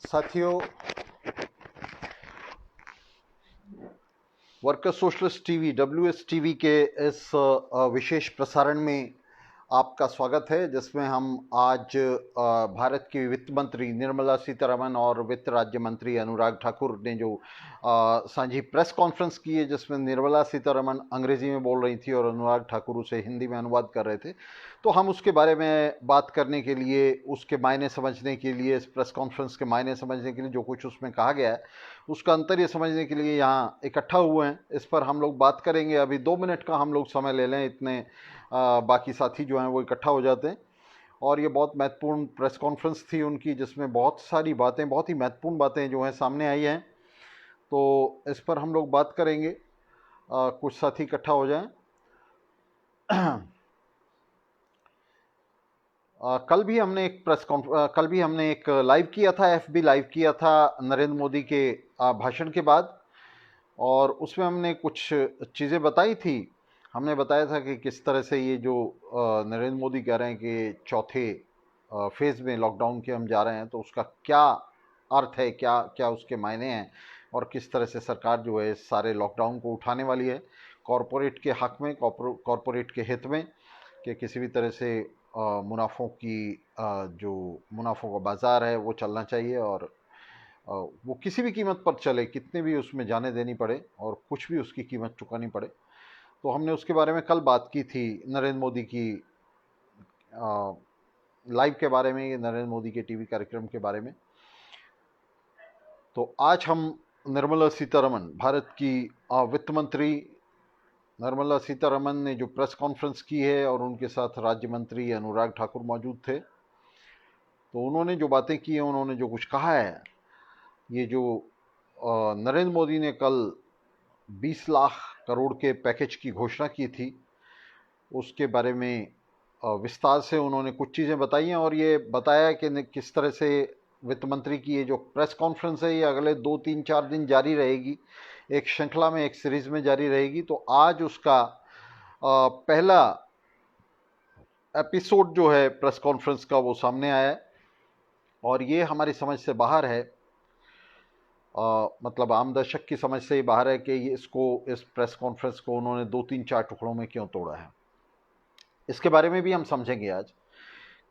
साथियों, workers socialist TV WS TV के इस विशेष प्रसारण में आपका स्वागत है, जिसमें हम आज भारत की वित्त मंत्री निर्मला सीतारमण और वित्त राज्य मंत्री अनुराग ठाकुर ने जो सांझी प्रेस कॉन्फ्रेंस की है, जिसमें निर्मला सीतारमण अंग्रेजी में बोल रही थी और अनुराग ठाकुर उसे हिंदी में अनुवाद कर रहे थे। तो हम उसके बारे में बात करने के लिए, उसके मायने समझने के लिए, इस प्रेस कॉन्फ्रेंस के मायने समझने के लिए, जो कुछ उसमें कहा गया है उसका अंतर ये समझने के लिए यहाँ इकट्ठा हुए हैं। इस पर हम लोग बात करेंगे। अभी 2 मिनट का हम लोग समय ले लें, इतने बाकी साथी जो हैं वो इकट्ठा हो जाते हैं। और ये बहुत महत्वपूर्ण प्रेस कॉन्फ्रेंस थी उनकी, जिसमें बहुत सारी बातें, बहुत ही महत्वपूर्ण बातें जो हैं सामने आई हैं। तो इस पर हम लोग बात करेंगे। कुछ साथी इकट्ठा हो जाएं। कल भी हमने एक लाइव किया था, FB लाइव किया था नरेंद्र मोदी के भाषण के बाद, और उसमें हमने कुछ चीज़ें बताई थी। हमने बताया था कि किस तरह से ये जो नरेंद्र मोदी कह रहे हैं कि चौथे फेज़ में लॉकडाउन के हम जा रहे हैं, तो उसका क्या अर्थ है, क्या क्या उसके मायने हैं, और किस तरह से सरकार जो है सारे लॉकडाउन को उठाने वाली है कॉरपोरेट के हक में, कॉरपोरेट के हित में, कि किसी भी तरह से मुनाफों की जो मुनाफों का बाज़ार है वो चलना चाहिए, और वो किसी भी कीमत पर चले, कितने भी उसमें जाने देनी पड़े और कुछ भी उसकी कीमत चुकानी पड़े। तो हमने उसके बारे में कल बात की थी, नरेंद्र मोदी की लाइव के बारे में, नरेंद्र मोदी के टीवी कार्यक्रम के बारे में। तो आज हम निर्मला सीतारमण, भारत की वित्त मंत्री निर्मला सीतारमण ने जो प्रेस कॉन्फ्रेंस की है, और उनके साथ राज्य मंत्री अनुराग ठाकुर मौजूद थे। तो उन्होंने जो बातें की हैं, उन्होंने जो कुछ कहा है, ये जो नरेंद्र मोदी ने कल 20 लाख करोड़ के पैकेज की घोषणा की थी, उसके बारे में विस्तार से उन्होंने कुछ चीज़ें बताई हैं, और ये बताया कि किस तरह से वित्त मंत्री की ये जो प्रेस कॉन्फ्रेंस है, ये अगले 2-3-4 दिन जारी रहेगी, एक श्रृंखला में, एक सीरीज़ में जारी रहेगी। तो आज उसका पहला एपिसोड जो है प्रेस कॉन्फ्रेंस का, वो सामने आया है, और ये हमारी समझ से बाहर है। मतलब आम दर्शक की समझ से ही बाहर है कि ये इस प्रेस कॉन्फ्रेंस को उन्होंने 2-3-4 टुकड़ों में क्यों तोड़ा है। इसके बारे में भी हम समझेंगे आज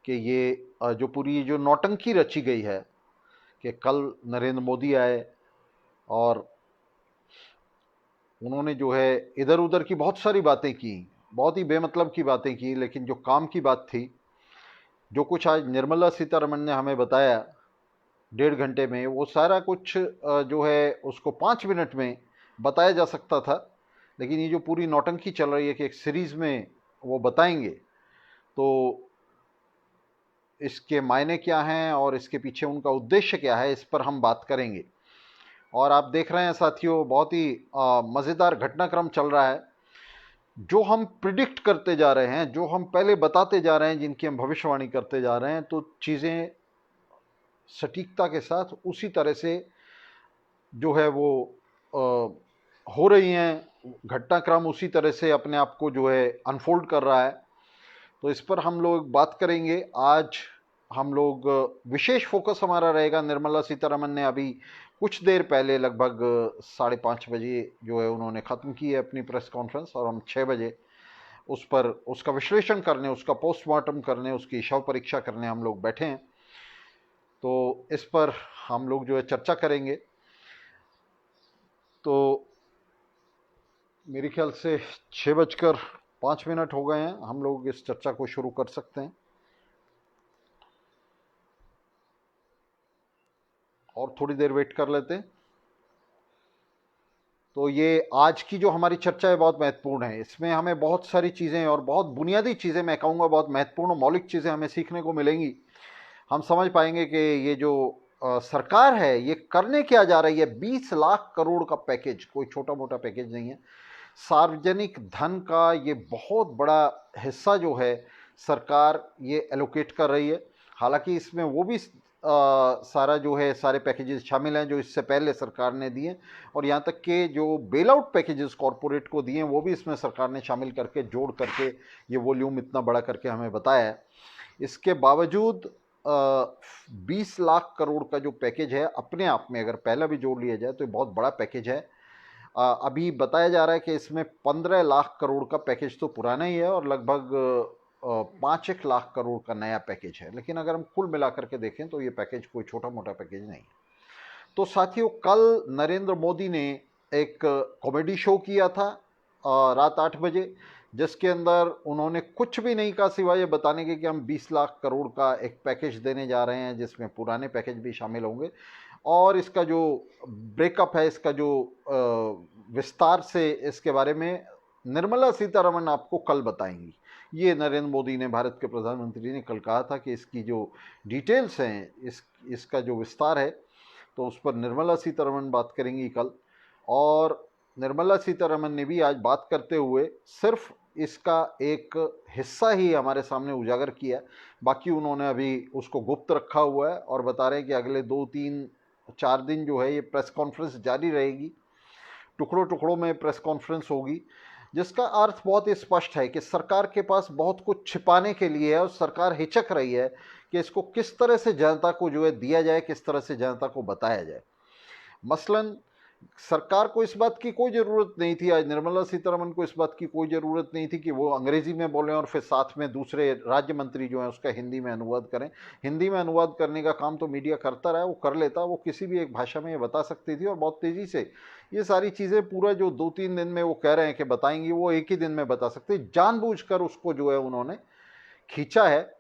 कि ये जो पूरी जो नौटंकी रची गई है, कि कल नरेंद्र मोदी आए और उन्होंने जो है इधर उधर की बहुत सारी बातें की, बहुत ही बेमतलब की बातें की, लेकिन जो काम की बात थी, जो कुछ आज निर्मला सीतारमण ने हमें बताया 1.5 घंटे में, वो सारा कुछ जो है उसको 5 मिनट में बताया जा सकता था। लेकिन ये जो पूरी नौटंकी चल रही है कि एक सीरीज़ में वो बताएंगे, तो इसके मायने क्या हैं और इसके पीछे उनका उद्देश्य क्या है, इस पर हम बात करेंगे। और आप देख रहे हैं साथियों, बहुत ही मज़ेदार घटनाक्रम चल रहा है। जो हम प्रिडिक्ट करते जा रहे हैं, जो हम पहले बताते जा रहे हैं, जिनकी हम भविष्यवाणी करते जा रहे हैं, तो चीज़ें सटीकता के साथ उसी तरह से जो है वो हो रही हैं। घटनाक्रम उसी तरह से अपने आप को जो है अनफोल्ड कर रहा है। तो इस पर हम लोग बात करेंगे आज। हम लोग विशेष फोकस हमारा रहेगा, निर्मला सीतारमण ने अभी कुछ देर पहले, लगभग 5:30 बजे जो है उन्होंने ख़त्म की है अपनी प्रेस कॉन्फ्रेंस, और हम 6 बजे उस पर उसका विश्लेषण करने, उसका पोस्टमार्टम करने, उसकी शव परीक्षा करने हम लोग बैठे हैं। तो इस पर हम लोग जो है चर्चा करेंगे। तो मेरे ख्याल से 6:05 हो गए हैं, हम लोग इस चर्चा को शुरू कर सकते हैं। और थोड़ी देर वेट कर लेते हैं। तो ये आज की जो हमारी चर्चा है बहुत महत्वपूर्ण है। इसमें हमें बहुत सारी चीज़ें, और बहुत बुनियादी चीज़ें, मैं कहूँगा बहुत महत्वपूर्ण मौलिक चीज़ें हमें सीखने को मिलेंगी। हम समझ पाएंगे कि ये जो सरकार है ये करने क्या जा रही है। 20 लाख करोड़ का पैकेज कोई छोटा मोटा पैकेज नहीं है। सार्वजनिक धन का ये बहुत बड़ा हिस्सा जो है सरकार ये एलोकेट कर रही है। हालांकि इसमें वो भी सारा जो है, सारे पैकेजेस शामिल हैं जो इससे पहले सरकार ने दिए, और यहाँ तक कि जो बेल आउट पैकेजेस कॉरपोरेट को दिए वो भी इसमें सरकार ने शामिल करके, जोड़ करके, ये वॉल्यूम इतना बड़ा करके हमें बताया है। इसके बावजूद 20 लाख करोड़ का जो पैकेज है अपने आप में अगर पहला भी जोड़ लिया जाए तो ये बहुत बड़ा पैकेज है। अभी बताया जा रहा है कि इसमें 15 लाख करोड़ का पैकेज तो पुराना ही है और लगभग 5 लाख करोड़ का नया पैकेज है, लेकिन अगर हम कुल मिलाकर के देखें तो ये पैकेज कोई छोटा मोटा पैकेज नहीं है। तो साथियों, कल नरेंद्र मोदी ने एक कॉमेडी शो किया था रात 8 बजे, जिसके अंदर उन्होंने कुछ भी नहीं कहा सिवाय ये बताने के कि हम 20 लाख करोड़ का एक पैकेज देने जा रहे हैं जिसमें पुराने पैकेज भी शामिल होंगे, और इसका जो ब्रेकअप है, इसका जो विस्तार से इसके बारे में निर्मला सीतारमण आपको कल बताएंगी। ये नरेंद्र मोदी ने, भारत के प्रधानमंत्री ने कल कहा था कि इसकी जो डिटेल्स हैं, इसका जो विस्तार है, तो उस पर निर्मला सीतारमण बात करेंगी कल। और निर्मला सीतारमण ने भी आज बात करते हुए सिर्फ इसका एक हिस्सा ही हमारे सामने उजागर किया, बाकी उन्होंने अभी उसको गुप्त रखा हुआ है और बता रहे हैं कि अगले 2-3-4 दिन जो है ये प्रेस कॉन्फ्रेंस जारी रहेगी, टुकड़ों टुकड़ों में प्रेस कॉन्फ्रेंस होगी, जिसका अर्थ बहुत ही स्पष्ट है कि सरकार के पास बहुत कुछ छिपाने के लिए है और सरकार हिचक रही है कि इसको किस तरह से जनता को जो है दिया जाए, किस तरह से जनता को बताया जाए। मसलन सरकार को इस बात की कोई ज़रूरत नहीं थी, आज निर्मला सीतारमण को इस बात की कोई ज़रूरत नहीं थी कि वो अंग्रेजी में बोलें और फिर साथ में दूसरे राज्य मंत्री जो हैं उसका हिंदी में अनुवाद करें। हिंदी में अनुवाद करने का काम तो मीडिया करता रहा है, वो कर लेता, वो किसी भी एक भाषा में ये बता सकती थी और बहुत तेज़ी से ये सारी चीज़ें पूरा जो 2-3 दिन में वो कह रहे हैं कि बताएंगी, वो एक ही दिन में बता सकते। जानबूझकर उसको जो है उन्होंने खींचा है,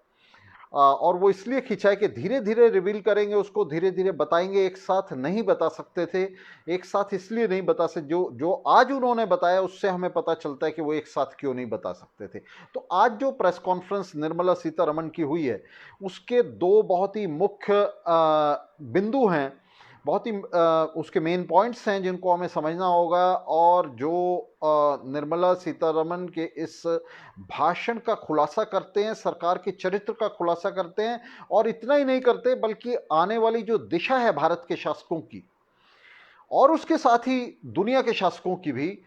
और वो इसलिए खींचा है कि धीरे धीरे रिवील करेंगे, उसको धीरे धीरे बताएंगे, एक साथ नहीं बता सकते थे। एक साथ इसलिए नहीं बता सकते, जो आज उन्होंने बताया उससे हमें पता चलता है कि वो एक साथ क्यों नहीं बता सकते थे। तो आज जो प्रेस कॉन्फ्रेंस निर्मला सीतारमण की हुई है, उसके दो बहुत ही मुख्य बिंदु हैं, बहुत ही उसके मेन पॉइंट्स हैं जिनको हमें समझना होगा, और जो निर्मला सीतारमण के इस भाषण का खुलासा करते हैं, सरकार के चरित्र का खुलासा करते हैं, और इतना ही नहीं करते बल्कि आने वाली जो दिशा है भारत के शासकों की और उसके साथ ही दुनिया के शासकों की भी,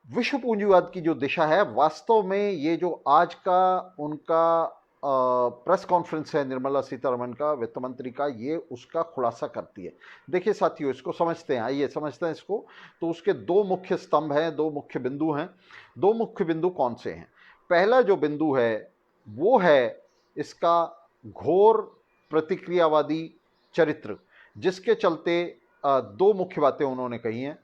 विश्व पूंजीवाद की जो दिशा है, वास्तव में ये जो आज का उनका प्रेस कॉन्फ्रेंस है निर्मला सीतारमण का, वित्त मंत्री का, ये उसका खुलासा करती है। देखिए साथियों, इसको समझते हैं, आइए समझते हैं इसको। तो उसके दो मुख्य स्तंभ हैं, दो मुख्य बिंदु हैं। दो मुख्य बिंदु कौन से हैं? पहला जो बिंदु है वो है इसका घोर प्रतिक्रियावादी चरित्र, जिसके चलते दो मुख्य बातें उन्होंने कही हैं।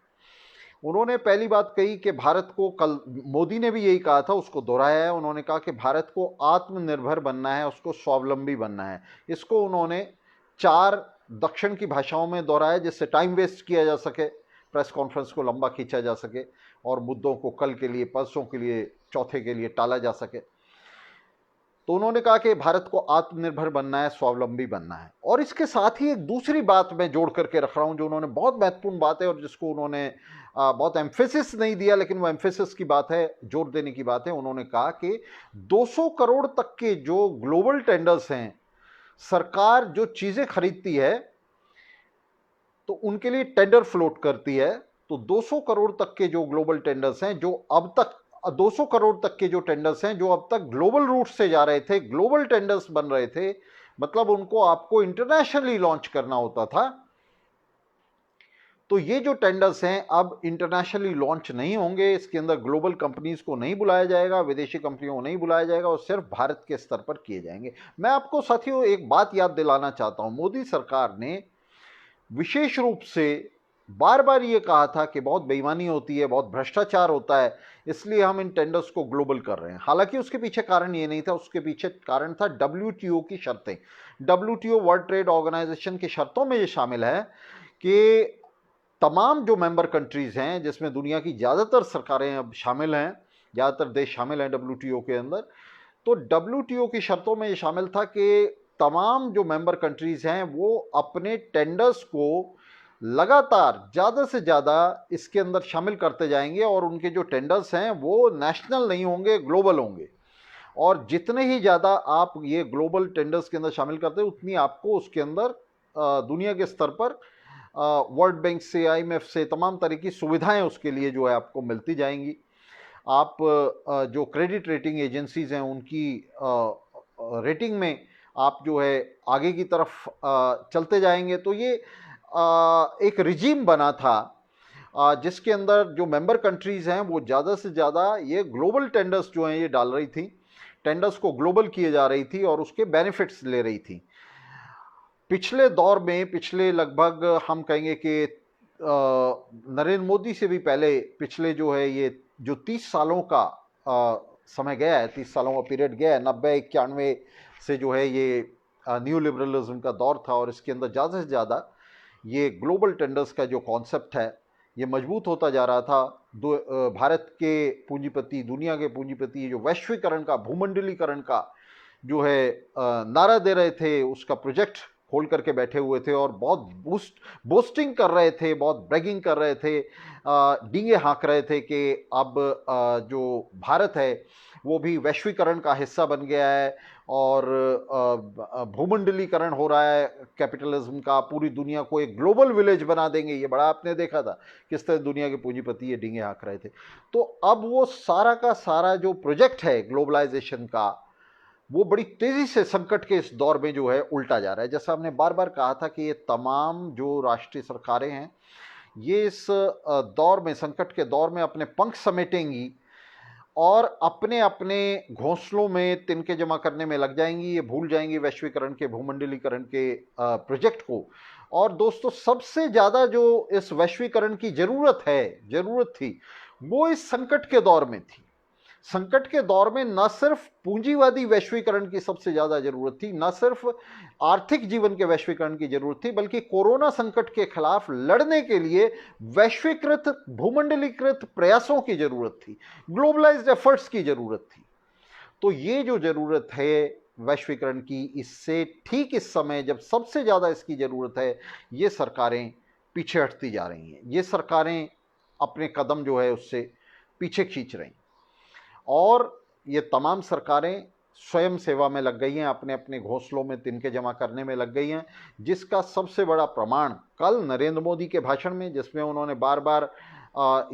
उन्होंने पहली बात कही कि भारत को, कल मोदी ने भी यही कहा था, उसको दोहराया है। उन्होंने कहा कि भारत को आत्मनिर्भर बनना है, उसको स्वावलंबी बनना है। इसको उन्होंने 4 दक्षिण की भाषाओं में दोहराया जिससे टाइम वेस्ट किया जा सके, प्रेस कॉन्फ्रेंस को लंबा खींचा जा सके और मुद्दों को कल के लिए, परसों के लिए, चौथे के लिए टाला जा सके। तो उन्होंने कहा कि भारत को आत्मनिर्भर बनना है, स्वावलंबी बनना है। और इसके साथ ही एक दूसरी बात मैं जोड़ करके रख रहा हूं जो उन्होंने, बहुत महत्वपूर्ण बात है और जिसको उन्होंने बहुत एम्फेसिस नहीं दिया, लेकिन वो एम्फेसिस की बात है, जोर देने की बात है। उन्होंने कहा कि 200 करोड़ तक के जो ग्लोबल टेंडर्स हैं, सरकार जो चीजें खरीदती है तो उनके लिए टेंडर फ्लोट करती है। तो 200 करोड़ तक के जो ग्लोबल टेंडर्स हैं, जो अब तक 200 करोड़ तक के जो टेंडर्स हैं जो अब तक ग्लोबल रूट से जा रहे थे, ग्लोबल टेंडर्स बन रहे थे, मतलब उनको आपको इंटरनेशनली लॉन्च करना होता था, तो ये जो टेंडर्स हैं अब इंटरनेशनली लॉन्च नहीं होंगे। इसके अंदर ग्लोबल कंपनीज को नहीं बुलाया जाएगा, विदेशी कंपनियों को नहीं बुलाया जाएगा, और सिर्फ भारत के स्तर पर किए जाएंगे। मैं आपको साथियों एक बात याद दिलाना चाहता हूं, मोदी सरकार ने विशेष रूप से बार बार ये कहा था कि बहुत बेईमानी होती है, बहुत भ्रष्टाचार होता है, इसलिए हम इन टेंडर्स को ग्लोबल कर रहे हैं। हालांकि उसके पीछे कारण ये नहीं था, उसके पीछे कारण था WTO की शर्तें। WTO, वर्ल्ड ट्रेड ऑर्गेनाइजेशन की शर्तों में ये शामिल है कि तमाम जो मेंबर कंट्रीज हैं, जिसमें दुनिया की ज़्यादातर सरकारें अब शामिल हैं, ज़्यादातर देश शामिल हैं WTO के अंदर, तो WTO की शर्तों में ये शामिल था कि तमाम जो मेंबर कंट्रीज हैं वो अपने टेंडर्स को लगातार ज़्यादा से ज़्यादा इसके अंदर शामिल करते जाएंगे, और उनके जो टेंडर्स हैं वो नेशनल नहीं होंगे, ग्लोबल होंगे। और जितने ही ज़्यादा आप ये ग्लोबल टेंडर्स के अंदर शामिल करते हैं, उतनी आपको उसके अंदर दुनिया के स्तर पर वर्ल्ड बैंक से, IMF से तमाम तरह की सुविधाएं उसके लिए जो है आपको मिलती जाएंगी। आप जो क्रेडिट रेटिंग एजेंसीज हैं उनकी रेटिंग में आप जो है आगे की तरफ चलते जाएंगे। तो ये एक रिजीम बना था जिसके अंदर जो मेंबर कंट्रीज हैं वो ज़्यादा से ज़्यादा ये ग्लोबल टेंडर्स जो हैं ये डाल रही थी, टेंडर्स को ग्लोबल किए जा रही थी और उसके बेनिफिट्स ले रही थी। पिछले दौर में, पिछले लगभग हम कहेंगे कि नरेंद्र मोदी से भी पहले पिछले जो है ये जो 30 सालों का समय गया है, 30 सालों का पीरियड गया है, 90-91 से जो है ये न्यू लिबरलिज्म का दौर था और इसके अंदर ज़्यादा से ज़्यादा ये ग्लोबल टेंडर्स का जो कॉन्सेप्ट है ये मजबूत होता जा रहा था। भारत के पूंजीपति, दुनिया के पूंजीपति ये जो वैश्वीकरण का, भूमंडलीकरण का जो है नारा दे रहे थे, उसका प्रोजेक्ट खोल करके बैठे हुए थे और बहुत बोस्टिंग कर रहे थे, बहुत ब्रैगिंग कर रहे थे, डींगे हाँक रहे थे कि अब जो भारत है वो भी वैश्वीकरण का हिस्सा बन गया है और भूमंडलीकरण हो रहा है कैपिटलिज्म का, पूरी दुनिया को एक ग्लोबल विलेज बना देंगे। ये बड़ा आपने देखा था किस तरह दुनिया के पूंजीपति ये डींगे हाँक रहे थे। तो अब वो सारा का सारा जो प्रोजेक्ट है ग्लोबलाइजेशन का वो बड़ी तेजी से संकट के इस दौर में जो है उल्टा जा रहा है। जैसा हमने बार बार कहा था कि ये तमाम जो राष्ट्रीय सरकारें हैं ये इस दौर में, संकट के दौर में अपने पंख समेटेंगी और अपने अपने घोंसलों में तिनके जमा करने में लग जाएंगी। ये भूल जाएंगी वैश्वीकरण के, भूमंडलीकरण के प्रोजेक्ट को। और दोस्तों, सबसे ज़्यादा जो इस वैश्वीकरण की ज़रूरत थी वो इस संकट के दौर में थी। संकट के दौर में न सिर्फ पूंजीवादी वैश्वीकरण की सबसे ज्यादा जरूरत थी, न सिर्फ आर्थिक जीवन के वैश्वीकरण की जरूरत थी, बल्कि कोरोना संकट के खिलाफ लड़ने के लिए वैश्वीकृत, भूमंडलीकृत प्रयासों की जरूरत थी, ग्लोबलाइज्ड एफर्ट्स की जरूरत थी। तो ये जो जरूरत है वैश्वीकरण की, इससे ठीक इस समय जब सबसे ज्यादा इसकी जरूरत है, ये सरकारें पीछे हटती जा रही हैं। ये सरकारें अपने कदम जो है उससे पीछे खींच रही हैं और ये तमाम सरकारें स्वयं सेवा में लग गई हैं, अपने अपने घोंसलों में तिनके जमा करने में लग गई हैं, जिसका सबसे बड़ा प्रमाण कल नरेंद्र मोदी के भाषण में, जिसमें उन्होंने बार बार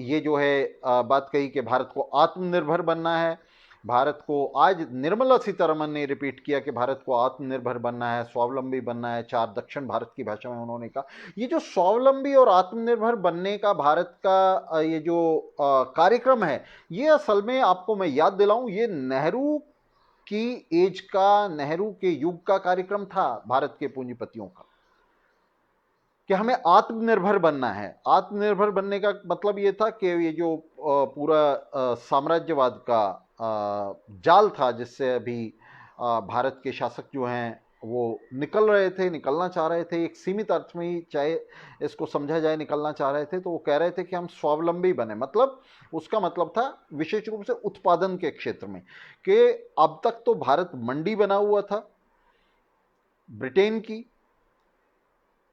ये जो है बात कही कि भारत को आत्मनिर्भर बनना है। भारत को आज निर्मला सीतारमन ने रिपीट किया कि भारत को आत्मनिर्भर बनना है, स्वावलंबी बनना है। 4 दक्षिण भारत की भाषा में उन्होंने कहा। ये जो स्वावलंबी और आत्मनिर्भर बनने का भारत का ये जो कार्यक्रम है, ये असल में आपको मैं याद दिलाऊं, ये नेहरू की एज का, नेहरू के युग का कार्यक्रम था भारत के पूंजीपतियों का, कि हमें आत्मनिर्भर बनना है। आत्मनिर्भर बनने का मतलब ये था कि ये जो पूरा साम्राज्यवाद का जाल था जिससे अभी भारत के शासक जो हैं वो निकलना चाह रहे थे, एक सीमित अर्थ में ही चाहे इसको समझा जाए, निकलना चाह रहे थे। तो वो कह रहे थे कि हम स्वावलंबी बने, मतलब उसका मतलब था विशेष रूप से उत्पादन के क्षेत्र में, कि अब तक तो भारत मंडी बना हुआ था ब्रिटेन की,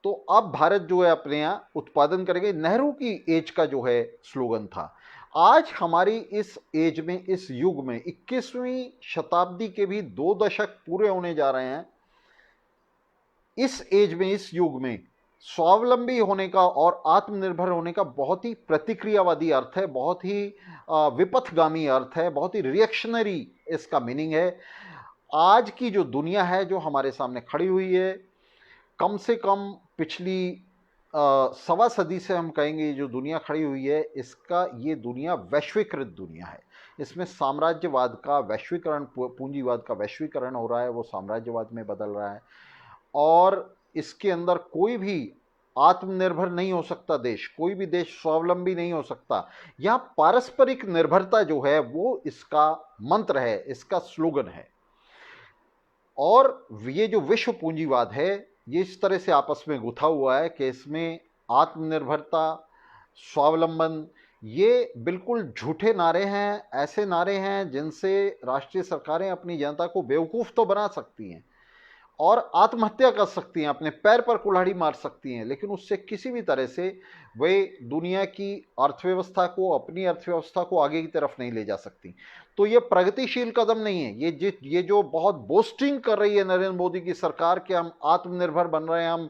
तो अब भारत जो है अपने यहाँ उत्पादन करेंगे। नेहरू की एज का जो है स्लोगन था। आज हमारी इस एज में, इस युग में, 21वीं शताब्दी के भी 2 दशक पूरे होने जा रहे हैं। इस एज में, इस युग में स्वावलंबी होने का और आत्मनिर्भर होने का बहुत ही प्रतिक्रियावादी अर्थ है, बहुत ही विपथगामी अर्थ है, बहुत ही रिएक्शनरी इसका मीनिंग है। आज की जो दुनिया है जो हमारे सामने खड़ी हुई है, कम से कम पिछली 1.25 सदी से हम कहेंगे जो दुनिया खड़ी हुई है, इसका ये दुनिया वैश्वीकृत दुनिया है। इसमें साम्राज्यवाद का वैश्वीकरण, पूंजीवाद का वैश्वीकरण हो रहा है, वो साम्राज्यवाद में बदल रहा है और इसके अंदर कोई भी आत्मनिर्भर नहीं हो सकता देश, कोई भी देश स्वावलंबी नहीं हो सकता। यहाँ पारस्परिक निर्भरता जो है वो इसका मंत्र है, इसका स्लोगन है। और ये जो विश्व पूंजीवाद है ये इस तरह से आपस में गुथा हुआ है कि इसमें आत्मनिर्भरता, स्वावलंबन, ये बिल्कुल झूठे नारे हैं, ऐसे नारे हैं जिनसे राष्ट्रीय सरकारें अपनी जनता को बेवकूफ़ तो बना सकती हैं और आत्महत्या कर सकती हैं, अपने पैर पर कुल्हाड़ी मार सकती हैं, लेकिन उससे किसी भी तरह से वे दुनिया की अर्थव्यवस्था को, अपनी अर्थव्यवस्था को आगे की तरफ नहीं ले जा सकती। तो ये प्रगतिशील कदम नहीं है। ये जो बहुत बोस्टिंग कर रही है नरेंद्र मोदी की सरकार कि हम आत्मनिर्भर बन रहे हैं, हम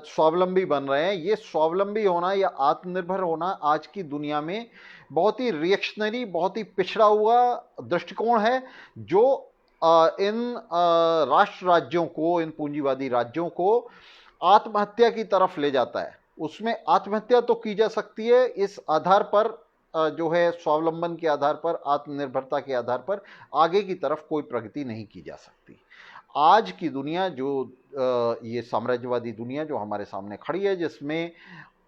स्वावलंबी बन रहे हैं, ये स्वावलंबी होना या आत्मनिर्भर होना आज की दुनिया में बहुत ही रिएक्शनरी, बहुत ही पिछड़ा हुआ दृष्टिकोण है, जो इन राष्ट्र राज्यों को, इन पूंजीवादी राज्यों को आत्महत्या की तरफ ले जाता है। उसमें आत्महत्या तो की जा सकती है इस आधार पर, जो है स्वावलंबन के आधार पर, आत्मनिर्भरता के आधार पर आगे की तरफ कोई प्रगति नहीं की जा सकती। आज की दुनिया जो ये साम्राज्यवादी दुनिया जो हमारे सामने खड़ी है, जिसमें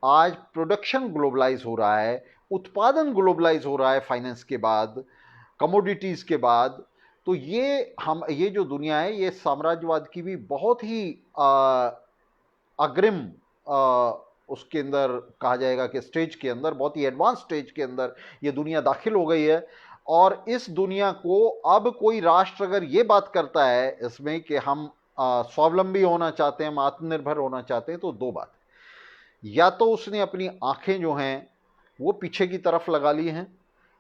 आज प्रोडक्शन ग्लोबलाइज हो रहा है, उत्पादन ग्लोबलाइज हो रहा है फाइनेंस के बाद, कमोडिटीज के बाद, तो ये जो दुनिया है, ये साम्राज्यवाद की भी बहुत ही अग्रिम उसके अंदर कहा जाएगा कि स्टेज के अंदर, बहुत ही एडवांस स्टेज के अंदर ये दुनिया दाखिल हो गई है। और इस दुनिया को अब कोई राष्ट्र अगर ये बात करता है इसमें कि हम स्वावलंबी होना चाहते हैं, हम आत्मनिर्भर होना चाहते हैं, तो दो बात, या तो उसने अपनी आंखें जो हैं वो पीछे की तरफ लगा ली हैं,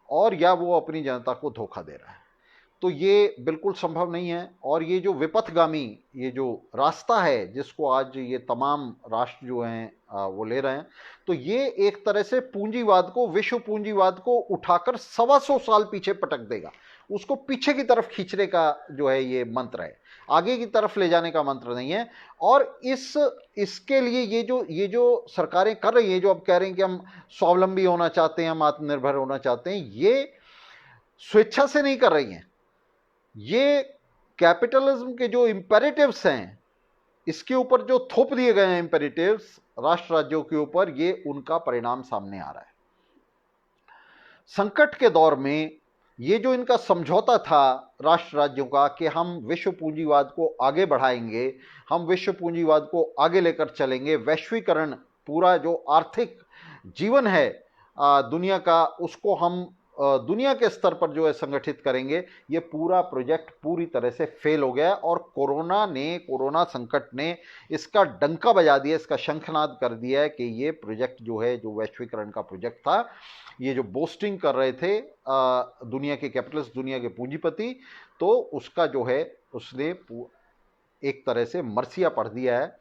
और या वो अपनी जनता को धोखा दे रहा है। तो ये बिल्कुल संभव नहीं है। और ये जो विपथगामी, ये जो रास्ता है जिसको आज ये तमाम राष्ट्र जो हैं वो ले रहे हैं, तो ये एक तरह से पूंजीवाद को, विश्व पूंजीवाद को उठाकर 125 साल पीछे पटक देगा। उसको पीछे की तरफ खींचने का जो है ये मंत्र है, आगे की तरफ ले जाने का मंत्र नहीं है। और इसके लिए ये जो सरकारें कर रही हैं, जो अब कह रही हैं कि हम स्वावलंबी होना चाहते हैं, हम आत्मनिर्भर होना चाहते हैं, ये स्वेच्छा से नहीं कर रही हैं। ये कैपिटलिज्म के जो इंपेरेटिव्स हैं, इसके ऊपर जो थोप दिए गए हैं इंपेरेटिव्स राष्ट्र राज्यों के ऊपर, ये उनका परिणाम सामने आ रहा है। संकट के दौर में ये जो इनका समझौता था राष्ट्र राज्यों का कि हम विश्व पूंजीवाद को आगे बढ़ाएंगे, हम विश्व पूंजीवाद को आगे लेकर चलेंगे, वैश्वीकरण, पूरा जो आर्थिक जीवन है दुनिया का, उसको हम दुनिया के स्तर पर जो है संगठित करेंगे, ये पूरा प्रोजेक्ट पूरी तरह से फेल हो गया। और कोरोना संकट ने इसका डंका बजा दिया, इसका शंखनाद कर दिया है कि ये प्रोजेक्ट जो है, जो वैश्वीकरण का प्रोजेक्ट था, ये जो बोस्टिंग कर रहे थे दुनिया के कैपिटलिस्ट, दुनिया के पूंजीपति, तो उसका जो है उसने एक तरह से मरसिया पढ़ दिया है।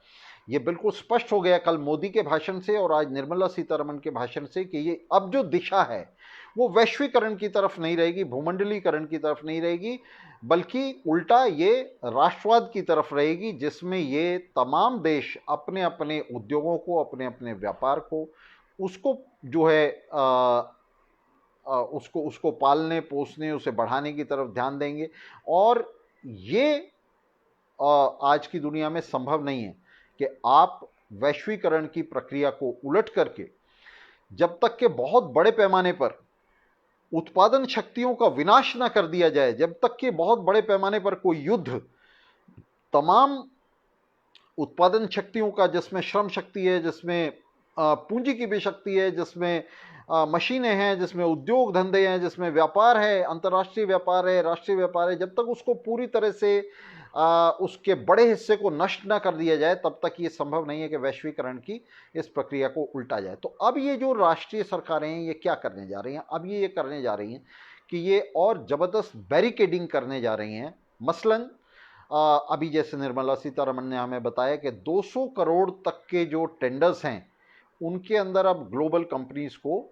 ये बिल्कुल स्पष्ट हो गया कल मोदी के भाषण से और आज निर्मला सीतारमण के भाषण से कि ये अब जो दिशा है वो वैश्वीकरण की तरफ नहीं रहेगी, भूमंडलीकरण की तरफ नहीं रहेगी, बल्कि उल्टा ये राष्ट्रवाद की तरफ रहेगी, जिसमें ये तमाम देश अपने अपने उद्योगों को, अपने अपने व्यापार को, उसको जो है उसको पालने पोसने, उसे बढ़ाने की तरफ ध्यान देंगे। और ये आज की दुनिया में संभव नहीं है कि आप वैश्वीकरण की प्रक्रिया को उलट करके, जब तक के बहुत बड़े पैमाने पर उत्पादन शक्तियों का विनाश ना कर दिया जाए, जब तक कि बहुत बड़े पैमाने पर कोई युद्ध तमाम उत्पादन शक्तियों का, जिसमें श्रम शक्ति है, जिसमें पूंजी की भी शक्ति है, जिसमें मशीनें हैं, जिसमें उद्योग धंधे हैं, जिसमें व्यापार है, अंतर्राष्ट्रीय व्यापार है, राष्ट्रीय व्यापार है, जब तक उसको पूरी तरह से उसके बड़े हिस्से को नष्ट ना कर दिया जाए, तब तक ये संभव नहीं है कि वैश्वीकरण की इस प्रक्रिया को उल्टा जाए। तो अब ये जो राष्ट्रीय सरकारें हैं, ये क्या करने जा रही हैं? अब ये करने जा रही हैं कि ये और ज़बरदस्त बैरिकेडिंग करने जा रही हैं। मसलन अभी जैसे निर्मला सीतारमण ने हमें बताया कि 200 करोड़ तक के जो टेंडर्स हैं, उनके अंदर अब ग्लोबल कंपनीज को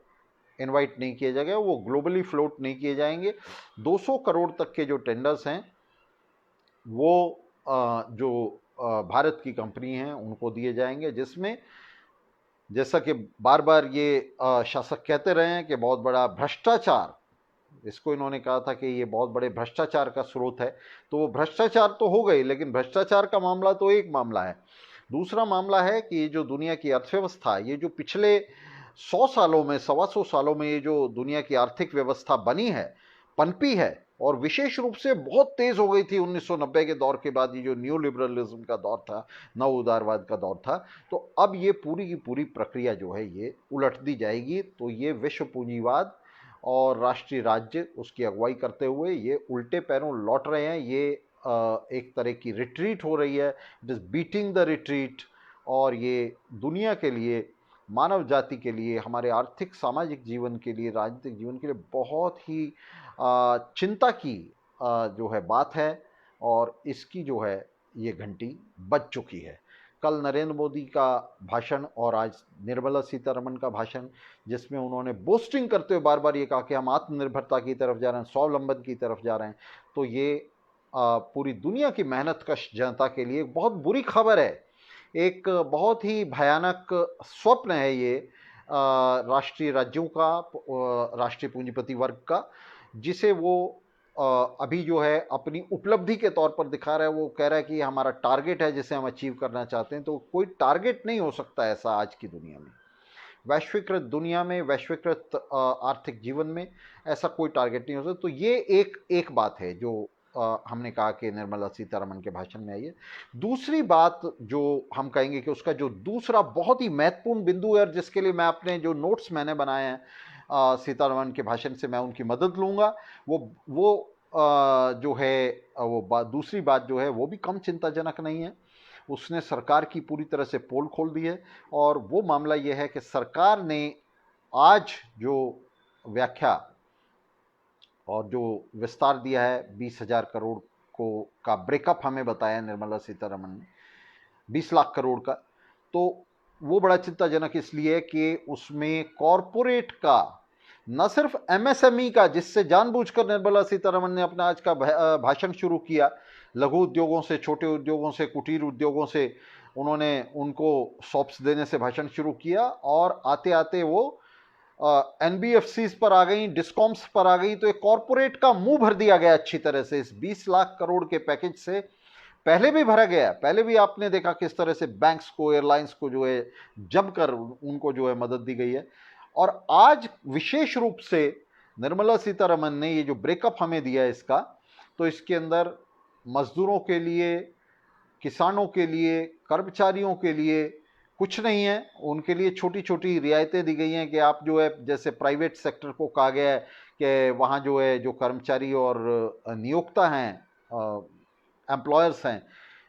इनवाइट नहीं किया जाएगा, वो ग्लोबली फ्लोट नहीं किए जाएंगे। 200 करोड़ तक के जो टेंडर्स हैं वो जो भारत की कंपनी हैं उनको दिए जाएंगे, जिसमें जैसा कि बार बार ये शासक कहते रहे हैं कि बहुत बड़ा भ्रष्टाचार, इसको इन्होंने कहा था कि ये बहुत बड़े भ्रष्टाचार का स्रोत है। तो वो भ्रष्टाचार तो हो गई, लेकिन भ्रष्टाचार का मामला तो एक मामला है। दूसरा मामला है कि ये जो दुनिया की अर्थव्यवस्था, ये जो पिछले 100 सालों में, 125 सालों में ये जो दुनिया की आर्थिक व्यवस्था बनी है, पनपी है, और विशेष रूप से बहुत तेज हो गई थी 1990 के दौर के बाद, ये जो न्यू लिबरलिज्म का दौर था, नव उदारवाद का दौर था, तो अब ये पूरी की पूरी प्रक्रिया जो है ये उलट दी जाएगी। तो ये विश्व पूंजीवाद और राष्ट्रीय राज्य उसकी अगुवाई करते हुए ये उल्टे पैरों लौट रहे हैं। ये एक तरह की रिट्रीट हो रही है, it is beating the retreat. और ये दुनिया के लिए, मानव जाति के लिए, हमारे आर्थिक सामाजिक जीवन के लिए, राजनीतिक जीवन के लिए बहुत ही चिंता की जो है बात है। और इसकी जो है ये घंटी बज चुकी है। कल नरेंद्र मोदी का भाषण और आज निर्मला सीतारमण का भाषण, जिसमें उन्होंने बोस्टिंग करते हुए बार बार ये कहा कि हम आत्मनिर्भरता की तरफ जा रहे हैं, स्वावलंबन की तरफ जा रहे हैं, तो ये पूरी दुनिया की मेहनतकश जनता के लिए एक बहुत बुरी खबर है, एक बहुत ही भयानक स्वप्न है ये राष्ट्रीय राज्यों का, राष्ट्रीय पूंजीपति वर्ग का, जिसे वो अभी जो है अपनी उपलब्धि के तौर पर दिखा रहा है। वो कह रहा है कि हमारा टारगेट है जिसे हम अचीव करना चाहते हैं। तो कोई टारगेट नहीं हो सकता ऐसा आज की दुनिया में, वैश्वीकृत दुनिया में, वैश्वीकृत आर्थिक जीवन में ऐसा कोई टारगेट नहीं हो सकता। तो ये एक बात है जो हमने कहा कि निर्मला सीतारमण के भाषण में आई है। दूसरी बात जो हम कहेंगे कि उसका जो दूसरा बहुत ही महत्वपूर्ण बिंदु है, और जिसके लिए मैं अपने जो नोट्स मैंने बनाए हैं सीतारमण के भाषण से मैं उनकी मदद लूंगा, वो जो है वो दूसरी बात जो है वो भी कम चिंताजनक नहीं है। उसने सरकार की पूरी तरह से पोल खोल दी है, और वो मामला ये है कि सरकार ने आज जो व्याख्या और जो विस्तार दिया है 20,000 करोड़ को का ब्रेकअप हमें बताया निर्मला सीतारमण ने 20 लाख करोड़ का, तो वो बड़ा चिंताजनक इसलिए कि उसमें कॉरपोरेट का, न सिर्फ एमएसएमई का, जिससे जानबूझकर निर्मला सीतारमण ने अपना आज का भाषण शुरू किया, लघु उद्योगों से, छोटे उद्योगों से, कुटीर उद्योगों से उन्होंने उनको सॉप्स देने से भाषण शुरू किया, और आते आते वो एनबीएफसीज पर आ गई, डिस्कॉम्स पर आ गई। तो एक कॉरपोरेट का मुंह भर दिया गया अच्छी तरह से। इस 20 लाख करोड़ के पैकेज से पहले भी भरा गया, पहले भी आपने देखा किस तरह से बैंक्स को, एयरलाइंस को जो है जमकर उनको जो है मदद दी गई है। और आज विशेष रूप से निर्मला सीतारमण ने ये जो ब्रेकअप हमें दिया है इसका, तो इसके अंदर मजदूरों के लिए, किसानों के लिए, कर्मचारियों के लिए कुछ नहीं है। उनके लिए छोटी छोटी रियायतें दी गई हैं कि आप जो है, जैसे प्राइवेट सेक्टर को कहा गया है कि वहाँ जो है जो कर्मचारी और नियोक्ता हैं, एम्प्लॉयर्स हैं,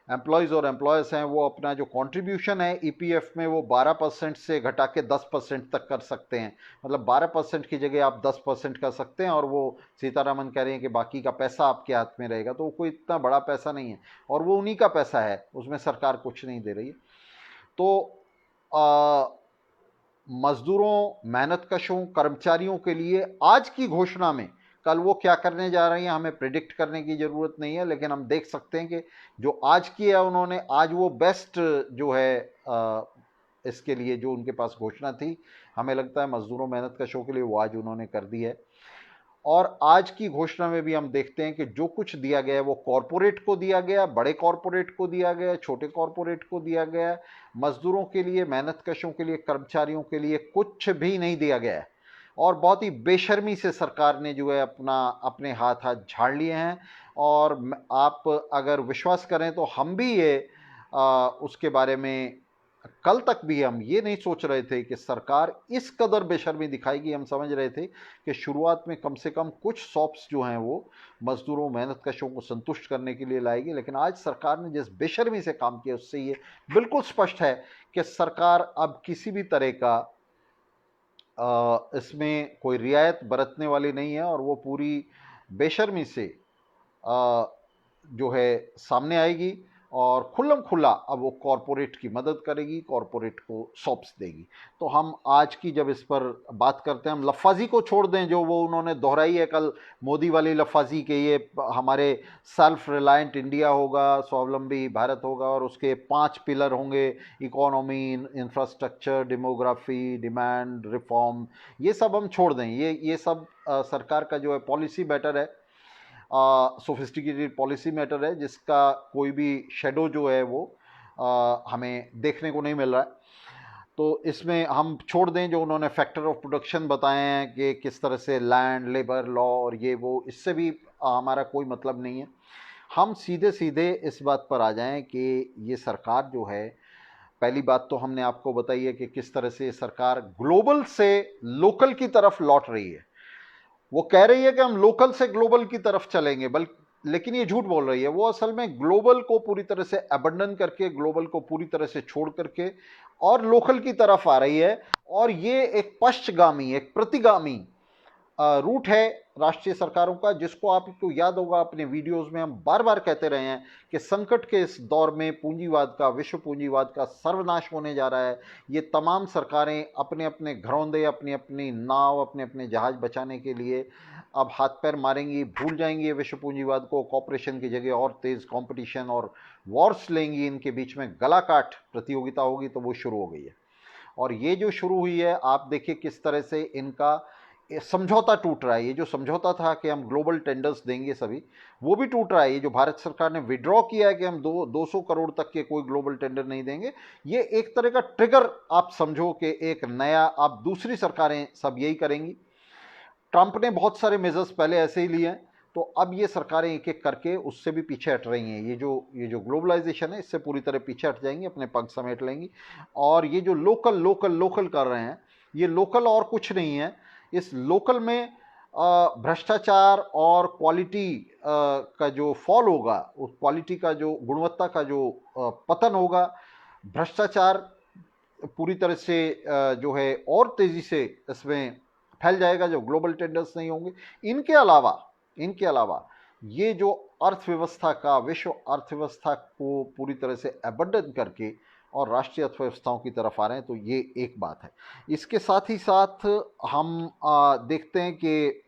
एम्प्लॉयज़ और एम्प्लॉयर्स हैं, वो अपना जो कंट्रीब्यूशन है ईपीएफ में वो 12% से घटा के 10% तक कर सकते हैं। मतलब 12% की जगह आप 10% कर सकते हैं, और वो सीतारमण कह रहे हैं कि बाकी का पैसा आपके हाथ में रहेगा। तो वो कोई इतना बड़ा पैसा नहीं है, और वो उन्हीं का पैसा है, उसमें सरकार कुछ नहीं दे रही है। तो मजदूरों, मेहनतकशों, कर्मचारियों के लिए आज की घोषणा में, कल वो क्या करने जा रही हैं हमें प्रिडिक्ट करने की ज़रूरत नहीं है, लेकिन हम देख सकते हैं कि जो आज किया उन्होंने, आज वो बेस्ट जो है इसके लिए जो उनके पास घोषणा थी, हमें लगता है मजदूरों, मेहनतकशों के लिए वो आज उन्होंने कर दी है। और आज की घोषणा में भी हम देखते हैं कि जो कुछ दिया गया है वो कॉरपोरेट को दिया गया, बड़े कॉरपोरेट को दिया गया, छोटे कॉरपोरेट को दिया गया। मजदूरों के लिए, मेहनतकशों के लिए, कर्मचारियों के लिए कुछ भी नहीं दिया गया है। और बहुत ही बेशर्मी से सरकार ने जो है अपने हाथ झाड़ लिए हैं। और आप अगर विश्वास करें तो हम भी ये उसके बारे में कल तक भी हम ये नहीं सोच रहे थे कि सरकार इस कदर बेशर्मी दिखाएगी। हम समझ रहे थे कि शुरुआत में कम से कम कुछ सॉप्स जो हैं वो मजदूरों, मेहनतकशों को संतुष्ट करने के लिए लाएगी, लेकिन आज सरकार ने जिस बेशर्मी से काम किया उससे ये बिल्कुल स्पष्ट है कि सरकार अब किसी भी तरह का इसमें कोई रियायत बरतने वाली नहीं है, और वो पूरी बेशर्मी से जो है सामने आएगी, और खुल्लम खुल्ला अब वो कॉरपोरेट की मदद करेगी, कॉरपोरेट को सॉप्स देगी। तो हम आज की जब इस पर बात करते हैं, हम लफाजी को छोड़ दें जो वो उन्होंने दोहराई है कल, मोदी वाली लफाजी के ये हमारे सेल्फ रिलायंट इंडिया होगा, स्वावलंबी भारत होगा, और उसके 5 पिलर होंगे, economy, infrastructure, demography, demand, reform, ये सब हम छोड़ दें। ये सब सरकार का जो है पॉलिसी मैटर है, सोफिस्टिकेटेड पॉलिसी मैटर है, जिसका कोई भी शेडो जो है वो हमें देखने को नहीं मिल रहा है। तो इसमें हम छोड़ दें जो उन्होंने फैक्टर ऑफ प्रोडक्शन बताए हैं कि किस तरह से लैंड, लेबर, लॉ और ये वो, इससे भी हमारा कोई मतलब नहीं है। हम सीधे सीधे इस बात पर आ जाएं कि ये सरकार जो है, पहली बात तो हमने आपको बताई है कि किस तरह से सरकार ग्लोबल से लोकल की तरफ लौट रही है। वो कह रही है कि हम लोकल से ग्लोबल की तरफ चलेंगे, लेकिन ये झूठ बोल रही है। वो असल में ग्लोबल को पूरी तरह से अबंडन करके, ग्लोबल को पूरी तरह से छोड़ करके और लोकल की तरफ आ रही है। और ये एक पश्चगामी, एक प्रतिगामी रूट है राष्ट्रीय सरकारों का, जिसको आपको याद होगा अपने वीडियोस में हम बार बार कहते रहे हैं कि संकट के इस दौर में पूंजीवाद का, विश्व पूंजीवाद का सर्वनाश होने जा रहा है। ये तमाम सरकारें अपने अपने घरौंदे, अपनी अपनी नाव, अपने अपने जहाज बचाने के लिए अब हाथ पैर मारेंगी, भूल जाएंगी विश्व पूंजीवाद को। कॉपरेशन की जगह और तेज कंपटीशन और वॉर्स लेंगी, इनके बीच में गला काट प्रतियोगिता होगी, तो वो शुरू हो गई है। और ये जो शुरू हुई है, आप देखिए किस तरह से इनका समझौता टूट रहा है। ये जो समझौता था कि हम ग्लोबल टेंडर्स देंगे सभी, वो भी टूट रहा है। ये जो भारत सरकार ने विड्रॉ किया है कि हम 200 करोड़ तक के कोई ग्लोबल टेंडर नहीं देंगे, ये एक तरह का ट्रिगर आप समझो कि एक नया, आप दूसरी सरकारें सब यही करेंगी। ट्रंप ने बहुत सारे मेजर्स पहले ऐसे ही लिए हैं, तो अब ये सरकारें एक एक करके उससे भी पीछे हट रही हैं। ये जो ग्लोबलाइजेशन है, इससे पूरी तरह पीछे हट जाएंगी, अपने पंख समेट लेंगी। और ये जो लोकल लोकल लोकल कर रहे हैं, ये लोकल और कुछ नहीं है। इस लोकल में भ्रष्टाचार और क्वालिटी का जो फॉल होगा, उस क्वालिटी का जो, गुणवत्ता का जो पतन होगा, भ्रष्टाचार पूरी तरह से जो है और तेजी से इसमें फैल जाएगा, जो ग्लोबल टेंडर्स नहीं होंगे। इनके अलावा ये जो अर्थव्यवस्था का, विश्व अर्थव्यवस्था को पूरी तरह से अबंडन करके और राष्ट्रीय अर्थव्यवस्थाओं की तरफ आ रहे हैं, तो ये एक बात है। इसके साथ ही साथ हम देखते हैं कि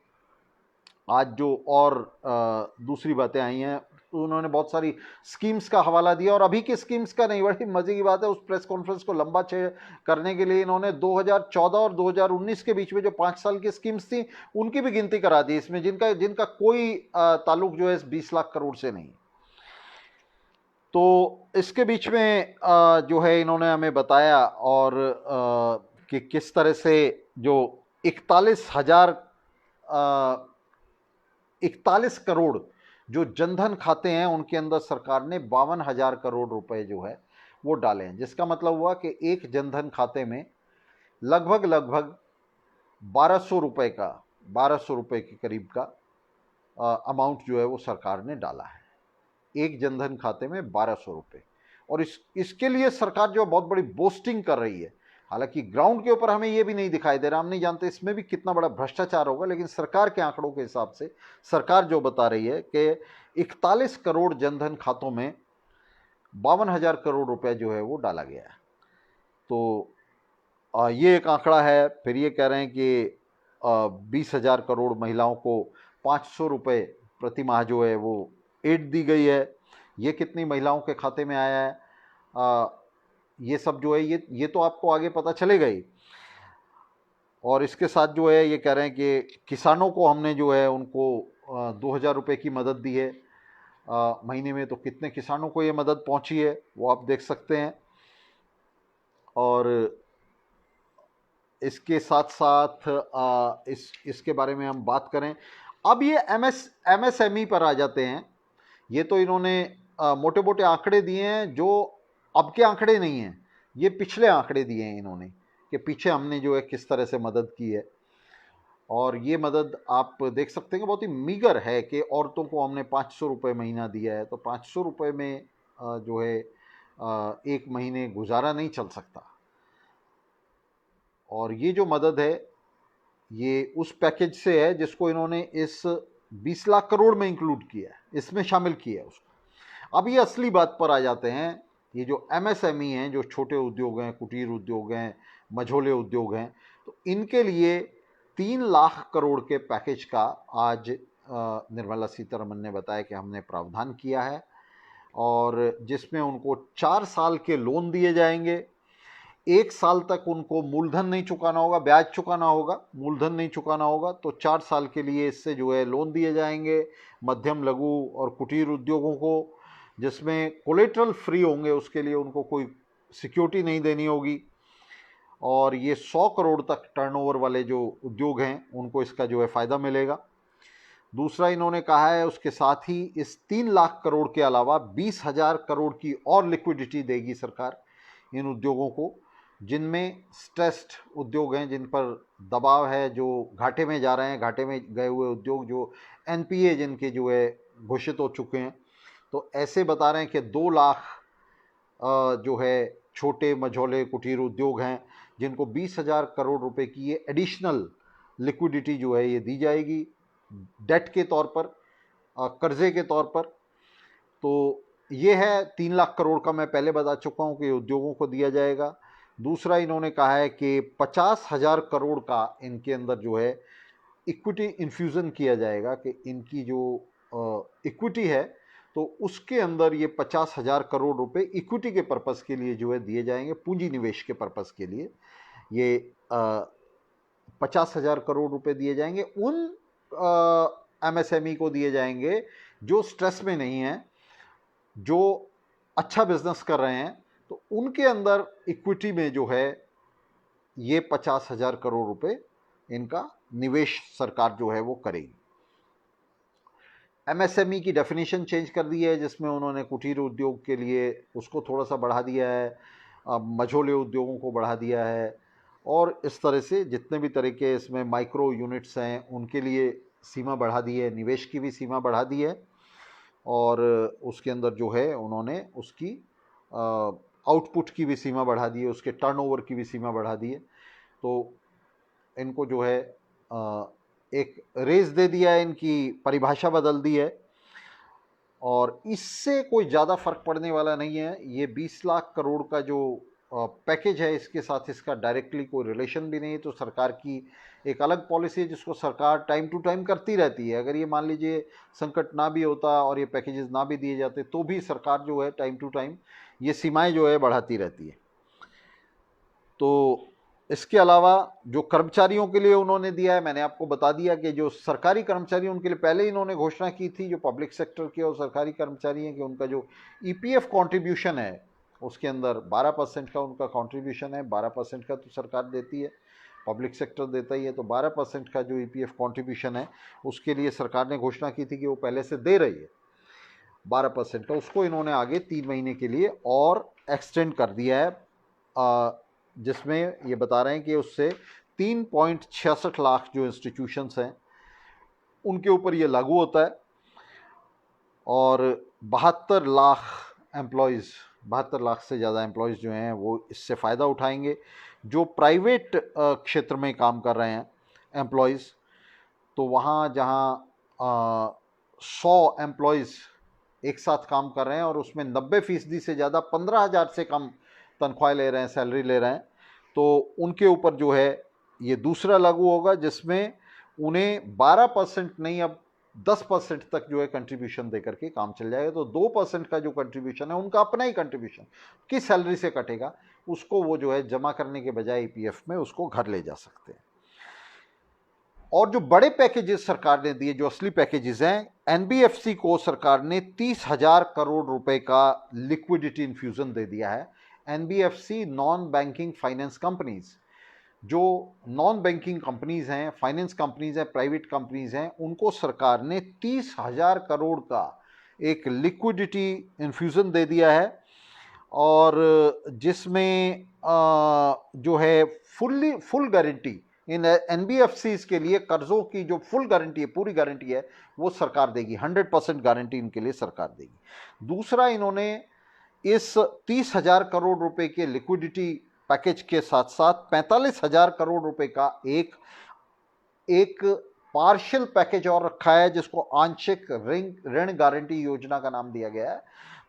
आज जो और दूसरी बातें आई हैं, तो उन्होंने बहुत सारी स्कीम्स का हवाला दिया। और अभी की स्कीम्स का नहीं, बड़ी मजे की बात है, उस प्रेस कॉन्फ्रेंस को लंबा करने के लिए इन्होंने 2014 और 2019 के बीच में जो 5 साल की स्कीम्स थी, उनकी भी गिनती करा दी इसमें, जिनका कोई ताल्लुक जो है 20 लाख करोड़ से नहीं। तो इसके बीच में जो है इन्होंने हमें बताया और कि किस तरह से जो 41 करोड़ जो जनधन खाते हैं, उनके अंदर सरकार ने 52,000 करोड़ रुपए जो है वो डाले हैं। जिसका मतलब हुआ कि एक जनधन खाते में लगभग 1200 रुपए के करीब का अमाउंट जो है वो सरकार ने डाला है। एक जनधन खाते में 1200 रुपए। और इसके लिए सरकार जो बहुत बड़ी बोस्टिंग कर रही है। हालांकि ग्राउंड के ऊपर हमें यह भी नहीं दिखाई दे रहा, हम नहीं जानते इसमें भी कितना बड़ा भ्रष्टाचार होगा, लेकिन सरकार के आंकड़ों के हिसाब से सरकार जो बता रही है कि 41 करोड़ जनधन खातों में 52,000 करोड़ रुपए जो है वो डाला गया है। तो ये एक आंकड़ा है। फिर ये कह रहे हैं कि 20,000 करोड़ महिलाओं को 500 रुपये प्रति माह जो है वो एड दी गई है। ये कितनी महिलाओं के खाते में आया है, ये सब जो है ये तो आपको आगे पता चलेगा ही। और इसके साथ जो है ये कह रहे हैं कि किसानों को हमने जो है उनको 2,000 रुपये की मदद दी है महीने में। तो कितने किसानों को ये मदद पहुंची है वो आप देख सकते हैं। और इसके साथ साथ इसके बारे में हम बात करें, अब ये MSME पर आ जाते हैं। ये तो इन्होंने मोटे मोटे आंकड़े दिए हैं, जो अब के आंकड़े नहीं हैं, ये पिछले आंकड़े दिए हैं इन्होंने कि पीछे हमने जो है किस तरह से मदद की है। और ये मदद आप देख सकते हैं कि बहुत ही मीगर है कि औरतों को हमने 500 रुपये महीना दिया है। तो 500 रुपये में जो है एक महीने गुजारा नहीं चल सकता। और ये जो मदद है ये उस पैकेज से है जिसको इन्होंने इस 20 लाख करोड़ में इंक्लूड किया है, इसमें शामिल किया है उसको। अब ये असली बात पर आ जाते हैं। ये जो MSME हैं, जो छोटे उद्योग हैं, कुटीर उद्योग हैं, मझोले उद्योग हैं, तो इनके लिए 3 लाख करोड़ के पैकेज का आज निर्मला सीतारमन ने बताया कि हमने प्रावधान किया है। और जिसमें उनको 4 साल के लोन दिए जाएंगे। 1 साल तक उनको मूलधन नहीं चुकाना होगा, ब्याज चुकाना होगा, मूलधन नहीं चुकाना होगा। तो 4 साल के लिए इससे जो है लोन दिए जाएंगे मध्यम, लघु और कुटीर उद्योगों को, जिसमें कोलेटरल फ्री होंगे, उसके लिए उनको कोई सिक्योरिटी नहीं देनी होगी। और ये 100 करोड़ तक टर्नओवर वाले जो उद्योग हैं उनको इसका जो है फ़ायदा मिलेगा। दूसरा इन्होंने कहा है, उसके साथ ही इस 3 लाख करोड़ के अलावा 20,000 करोड़ की और लिक्विडिटी देगी सरकार इन उद्योगों को, जिनमें स्ट्रेस्ड उद्योग हैं, जिन पर दबाव है, जो घाटे में जा रहे हैं, घाटे में गए हुए उद्योग, जो NPA जिनके जो है घोषित हो चुके हैं। तो ऐसे बता रहे हैं कि 2 लाख जो है छोटे मझोले कुटीर उद्योग हैं, जिनको 20,000 करोड़ रुपए की ये एडिशनल लिक्विडिटी जो है ये दी जाएगी डेट के तौर पर, कर्जे के तौर पर। तो ये है 3 लाख करोड़ का, मैं पहले बता चुका हूँ कि उद्योगों को दिया जाएगा। दूसरा इन्होंने कहा है कि 50,000 करोड़ का इनके अंदर जो है इक्विटी इन्फ्यूज़न किया जाएगा, कि इनकी जो इक्विटी है तो उसके अंदर ये 50,000 करोड़ रुपए इक्विटी के पर्पस के लिए जो है दिए जाएंगे, पूंजी निवेश के पर्पस के लिए ये 50,000 करोड़ रुपए दिए जाएंगे। उन एमएसएमई को दिए जाएंगे जो स्ट्रेस में नहीं है, जो अच्छा बिजनेस कर रहे हैं, तो उनके अंदर इक्विटी में जो है ये 50,000 करोड़ रुपए इनका निवेश सरकार जो है वो करेगी। एमएसएमई की डेफिनेशन चेंज कर दी है, जिसमें उन्होंने कुटीर उद्योग के लिए उसको थोड़ा सा बढ़ा दिया है, मझोले उद्योगों को बढ़ा दिया है, और इस तरह से जितने भी तरह के इसमें माइक्रो यूनिट्स हैं उनके लिए सीमा बढ़ा दी है, निवेश की भी सीमा बढ़ा दी है, और उसके अंदर जो है उन्होंने उसकी आउटपुट की भी सीमा बढ़ा दी है, उसके टर्नओवर की भी सीमा बढ़ा दी है। तो इनको जो है एक रेस दे दिया है, इनकी परिभाषा बदल दी है, और इससे कोई ज़्यादा फर्क पड़ने वाला नहीं है। ये 20 लाख करोड़ का जो पैकेज है, इसके साथ इसका डायरेक्टली कोई रिलेशन भी नहीं है। तो सरकार की एक अलग पॉलिसी है जिसको सरकार टाइम टू टाइम करती रहती है। अगर ये मान लीजिए संकट ना भी होता और ये पैकेजेस ना भी दिए जाते तो भी सरकार जो है टाइम टू टाइम ये सीमाएं जो है बढ़ाती रहती है। तो इसके अलावा जो कर्मचारियों के लिए उन्होंने दिया है, मैंने आपको बता दिया कि जो सरकारी कर्मचारी उनके लिए पहले ही इन्होंने घोषणा की थी, जो पब्लिक सेक्टर के और सरकारी कर्मचारी हैं, कि उनका जो ईपीएफ कंट्रीब्यूशन है उसके अंदर 12% का उनका कंट्रीब्यूशन है। 12% का तो सरकार देती है, पब्लिक सेक्टर देता ही है, तो 12% का जो ईपीएफ कंट्रीब्यूशन है उसके लिए सरकार ने घोषणा की थी कि वो पहले से दे रही है 12% का, उसको इन्होंने आगे 3 महीने के लिए और एक्सटेंड कर दिया है, जिसमें ये बता रहे हैं कि उससे 3.66 लाख जो इंस्टीट्यूशंस हैं उनके ऊपर ये लागू होता है, और 72 लाख एम्प्लॉयज़, 72 लाख से ज़्यादा एम्प्लॉयज़ जो हैं वो इससे फ़ायदा उठाएंगे। जो प्राइवेट क्षेत्र में काम कर रहे हैं एम्प्लॉयज़, तो वहाँ जहाँ 100 एम्प्लॉयज़ एक साथ काम कर रहे हैं और उसमें 90% से ज़्यादा 15,000 से कम तनख्वाह ले रहे हैं, सैलरी ले रहे हैं, तो उनके ऊपर जो है ये दूसरा लागू होगा, जिसमें उन्हें 12% नहीं अब 10% तक जो है कंट्रीब्यूशन दे करके काम चल जाएगा। तो 2% का जो कंट्रीब्यूशन है उनका अपना ही कंट्रीब्यूशन किस सैलरी से कटेगा, उसको वो जो है जमा करने के बजाय ईपीएफ में उसको घर ले जा सकते हैं। और जो बड़े पैकेजेस सरकार ने दिए, जो असली पैकेजेस हैं, एनबीएफसी को सरकार ने 30,000 करोड़ रुपए का लिक्विडिटी इन्फ्यूजन दे दिया है। NBFC non banking finance companies, जो नॉन बैंकिंग कंपनीज हैं, फाइनेंस कंपनीज हैं, प्राइवेट कंपनीज हैं, उनको सरकार ने 30,000 करोड़ का एक लिक्विडिटी इन्फ्यूजन दे दिया है, और जिसमें जो है फुल गारंटी इन एनबीएफसीज के लिए, कर्जों की जो फुल गारंटी है, पूरी गारंटी है, वो सरकार देगी। 100% गारंटी इनके लिए सरकार देगी। दूसरा, इन्होंने इस 30,000 करोड़ रुपए के लिक्विडिटी पैकेज के साथ साथ 45,000 करोड़ रुपए का एक पार्शियल पैकेज और रखा है, जिसको आंशिक ऋण गारंटी योजना का नाम दिया गया है।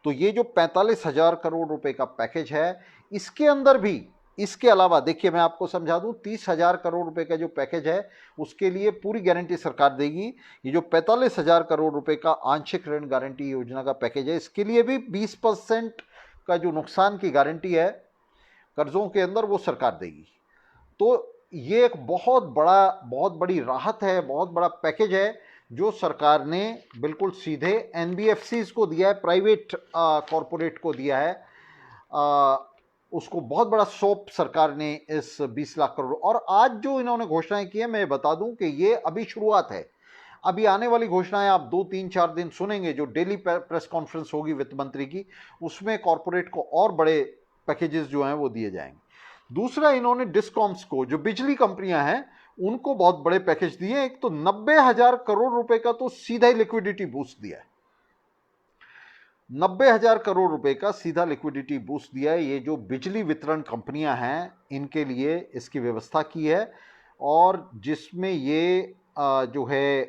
तो ये जो 45,000 करोड़ रुपए का पैकेज है, इसके अंदर भी, इसके अलावा देखिए मैं आपको समझा दूं, 30,000 करोड़ रुपए का जो पैकेज है उसके लिए पूरी गारंटी सरकार देगी। ये जो 45,000 करोड़ रुपए का आंशिक ऋण गारंटी योजना का पैकेज है, इसके लिए भी 20% का जो नुकसान की गारंटी है कर्जों के अंदर, वो सरकार देगी। तो ये एक बहुत बड़ी राहत है, बहुत बड़ा पैकेज है जो सरकार ने बिल्कुल सीधे एनबीएफसीज को दिया है, प्राइवेट कॉरपोरेट को दिया है। उसको बहुत बड़ा सोप सरकार ने इस 20 लाख करोड़। और आज जो इन्होंने घोषणाएं की है, मैं बता दूं कि ये अभी शुरुआत है। अभी आने वाली घोषणाएं आप 2, 3, 4 दिन सुनेंगे, जो डेली प्रेस कॉन्फ्रेंस होगी वित्त मंत्री की, उसमें कॉरपोरेट को और बड़े पैकेजेस जो हैं वो दिए जाएंगे। दूसरा, इन्होंने डिस्कॉम्स को, जो बिजली कंपनियां हैं, उनको बहुत बड़े पैकेज दिए। एक तो 90,000 करोड़ रुपए का तो सीधा ही लिक्विडिटी बूस्ट दिया है, 90,000 करोड़ रुपए का सीधा लिक्विडिटी बूस्ट दिया है। ये जो बिजली वितरण कंपनियां हैं इनके लिए इसकी व्यवस्था की है, और जिसमें ये जो है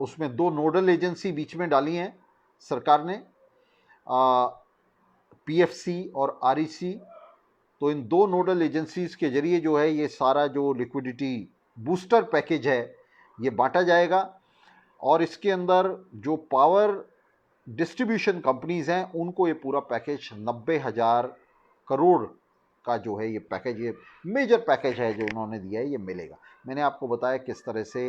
उसमें 2 नोडल एजेंसी बीच में डाली हैं सरकार ने, पीएफसी और आरईसी। तो इन 2 नोडल एजेंसीज के जरिए जो है ये सारा जो लिक्विडिटी बूस्टर पैकेज है ये बांटा जाएगा। और इसके अंदर जो पावर डिस्ट्रीब्यूशन कंपनीज हैं उनको ये पूरा पैकेज 90,000 करोड़ का जो है ये पैकेज, ये मेजर पैकेज है जो उन्होंने दिया है, ये मिलेगा। मैंने आपको बताया किस तरह से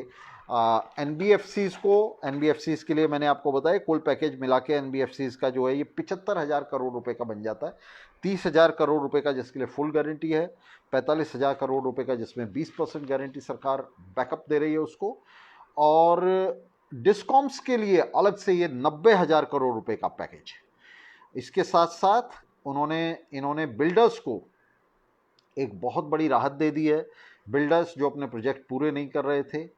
एनबीएफसीज को, एनबीएफसीज के लिए मैंने आपको बताया कुल पैकेज मिला के एनबीएफसीज का जो है ये 75,000 करोड़ रुपए का बन जाता है। 30,000 करोड़ रुपए का जिसके लिए फुल गारंटी है, 45,000 करोड़ रुपए का जिसमें 20% गारंटी सरकार बैकअप दे रही है उसको, और डिस्कॉम्स के लिए अलग से ये 90,000 करोड़ रुपए का पैकेज है। इसके साथ साथ इन्होंने बिल्डर्स को एक बहुत बड़ी राहत दे दी है। बिल्डर्स जो अपने प्रोजेक्ट पूरे नहीं कर रहे थे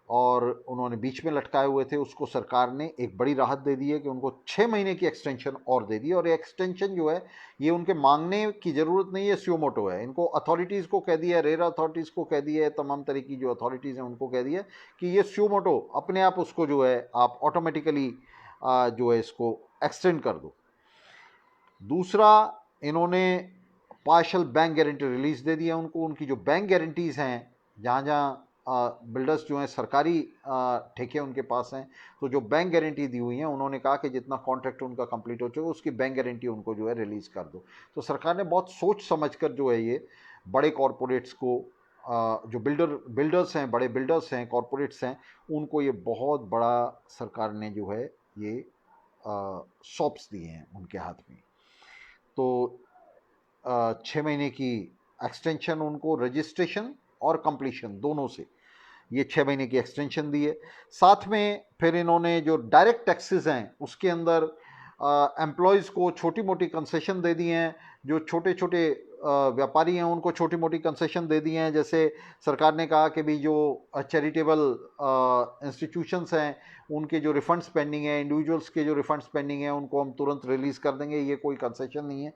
और उन्होंने बीच में लटकाए हुए थे, उसको सरकार ने एक बड़ी राहत दे दी है कि उनको 6 महीने की एक्सटेंशन और दे दी। और ये एक्सटेंशन जो है ये उनके मांगने की ज़रूरत नहीं है, स्यू मोटो है। इनको अथॉरिटीज़ को कह दिया है, रेरा अथॉरिटीज़ को कह दिया है, तमाम तरह की जो अथॉरिटीज़ हैं उनको कह दिया है कि ये स्यू मोटो अपने आप उसको जो है आप ऑटोमेटिकली जो है इसको एक्सटेंड कर दो। दूसरा, इन्होंने partial bank guarantee release they दिया उनको। उनकी जो बैंक गारंटीज़ हैं, जहाँ जहाँ बिल्डर्स जो हैं सरकारी ठेके उनके पास हैं, तो जो बैंक गारंटी दी हुई हैं उन्होंने कहा कि जितना कॉन्ट्रैक्ट उनका कंप्लीट हो चुका उसकी बैंक गारंटी उनको जो है रिलीज़ कर दो। तो सरकार ने बहुत सोच समझ कर जो है ये बड़े कॉरपोरेट्स को, जो बिल्डर्स हैं, बड़े बिल्डर्स हैं, कॉरपोरेट्स हैं, उनको ये बहुत बड़ा सरकार ने जो है ये शॉप्स दिए हैं उनके हाथ में। तो 6 महीने की एक्सटेंशन उनको, रजिस्ट्रेशन और कंप्लीशन दोनों से ये 6 महीने की एक्सटेंशन दी है। साथ में फिर इन्होंने जो डायरेक्ट टैक्सेस हैं उसके अंदर एम्प्लॉयज़ को छोटी मोटी कंसेशन दे दी हैं। जो छोटे छोटे व्यापारी हैं उनको छोटी मोटी कंसेशन दे दी हैं। जैसे सरकार ने कहा कि भी जो चैरिटेबल इंस्टीट्यूशंस हैं उनके जो रिफंड्स पेंडिंग है, इंडिविजुअल्स के जो रिफंड्स पेंडिंग हैं उनको हम तुरंत रिलीज़ कर देंगे, ये कोई कंसेशन नहीं है।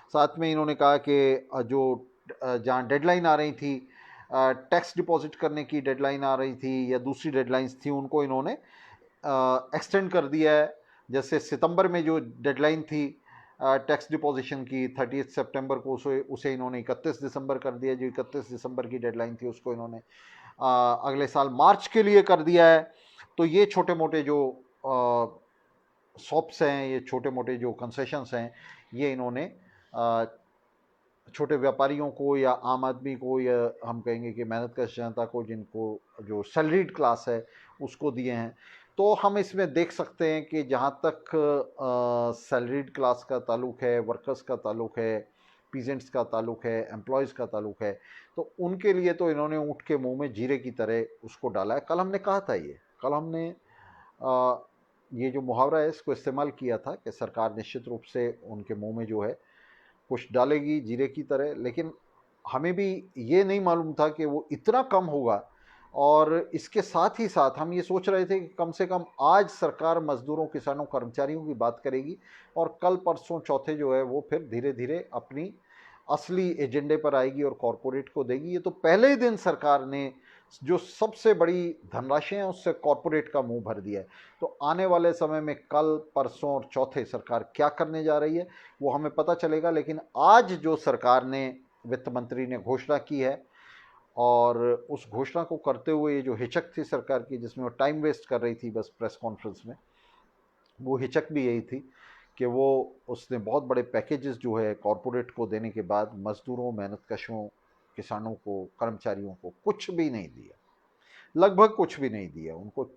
साथ में इन्होंने कहा कि जो जहाँ डेडलाइन आ रही थी, टैक्स डिपॉजिट करने की डेडलाइन आ रही थी या दूसरी डेडलाइंस थी, उनको इन्होंने एक्सटेंड कर दिया है। जैसे सितंबर में जो डेडलाइन थी टैक्स डिपॉजिशन की 30 सितंबर को, उसे इन्होंने 31 दिसंबर कर दिया। जो 31 दिसंबर की डेडलाइन थी उसको इन्होंने अगले साल मार्च के लिए कर दिया है। तो ये छोटे मोटे जो शॉप्स हैं, ये छोटे मोटे जो कंसेशंस हैं, ये इन्होंने छोटे व्यापारियों को या आम आदमी को, या हम कहेंगे कि मेहनतकश जनता को, जिनको जो सैलरीड क्लास है उसको दिए हैं। तो हम इसमें देख सकते हैं कि जहाँ तक सैलरीड क्लास का ताल्लुक है, वर्कर्स का ताल्लुक है, पीजेंट्स का ताल्लुक है, एम्प्लॉयज़ का ताल्लुक है, तो उनके लिए तो इन्होंने ऊँट के मुंह में जीरे की तरह उसको डाला है। कल हमने कहा था, कल हमने ये जो मुहावरा है इसको इस्तेमाल किया था कि सरकार निश्चित रूप से उनके मुंह में जो है कुछ डालेगी जीरे की तरह, लेकिन हमें भी ये नहीं मालूम था कि वो इतना कम होगा। और इसके साथ ही साथ हम ये सोच रहे थे कि कम से कम आज सरकार मजदूरों, किसानों, कर्मचारियों की बात करेगी और कल परसों चौथे जो है वो फिर धीरे धीरे अपनी असली एजेंडे पर आएगी और कॉरपोरेट को देगी। ये तो पहले ही दिन सरकार ने जो सबसे बड़ी धनराशि है उससे कॉरपोरेट का मुंह भर दिया है। तो आने वाले समय में कल, परसों और चौथे सरकार क्या करने जा रही है वो हमें पता चलेगा। लेकिन आज जो सरकार ने, वित्त मंत्री ने घोषणा की है, और उस घोषणा को करते हुए ये जो हिचक थी सरकार की, जिसमें वो टाइम वेस्ट कर रही थी बस प्रेस कॉन्फ्रेंस में, वो हिचक भी यही थी कि वो उसने बहुत बड़े पैकेजेस जो है कॉरपोरेट को देने के बाद मजदूरों, मेहनतकशों, किसानों को, कर्मचारियों को कुछ भी नहीं दिया, लगभग कुछ भी नहीं दिया उनको।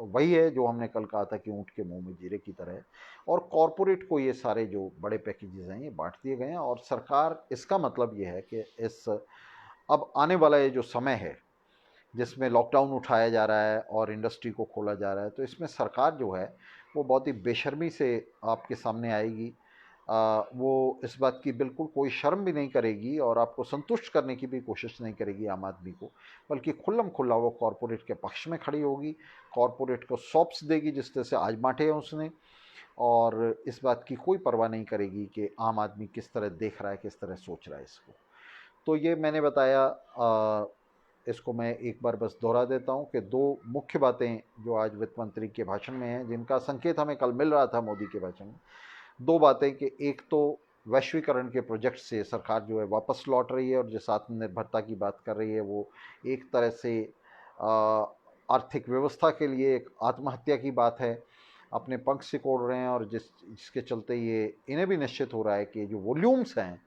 वही है जो हमने कल कहा था कि ऊँट के मुंह में जीरे की तरह है। और कॉरपोरेट को ये सारे जो बड़े पैकेजेस हैं ये बांट दिए गए हैं। और सरकार, इसका मतलब ये है कि इस अब आने वाला ये जो समय है जिसमें लॉकडाउन उठाया जा रहा है और इंडस्ट्री को खोला जा रहा है, तो इसमें सरकार जो है वो बहुत ही बेशर्मी से आपके सामने आएगी। वो इस बात की बिल्कुल कोई शर्म भी नहीं करेगी और आपको संतुष्ट करने की भी कोशिश नहीं करेगी आम आदमी को, बल्कि खुल्लम खुल्ला वो कॉरपोरेट के पक्ष में खड़ी होगी, कॉरपोरेट को सॉप्स देगी जिस तरह से आज बांटे हैं उसने, और इस बात की कोई परवाह नहीं करेगी कि आम आदमी किस तरह देख रहा है, किस तरह सोच रहा है इसको। तो ये मैंने बताया, इसको मैं एक बार बस दोहरा देता हूँ कि दो मुख्य बातें जो आज वित्त मंत्री के भाषण में हैं, जिनका संकेत हमें कल मिल रहा था मोदी के भाषण में। दो बातें कि एक तो वैश्वीकरण के प्रोजेक्ट से सरकार जो है वापस लौट रही है, और जिस आत्मनिर्भरता की बात कर रही है वो एक तरह से आर्थिक व्यवस्था के लिए एक आत्महत्या की बात है। अपने पंख सिकोड़ रहे हैं, और जिसके चलते ये इन्हें भी निश्चित हो रहा है कि जो वॉल्यूम्स हैं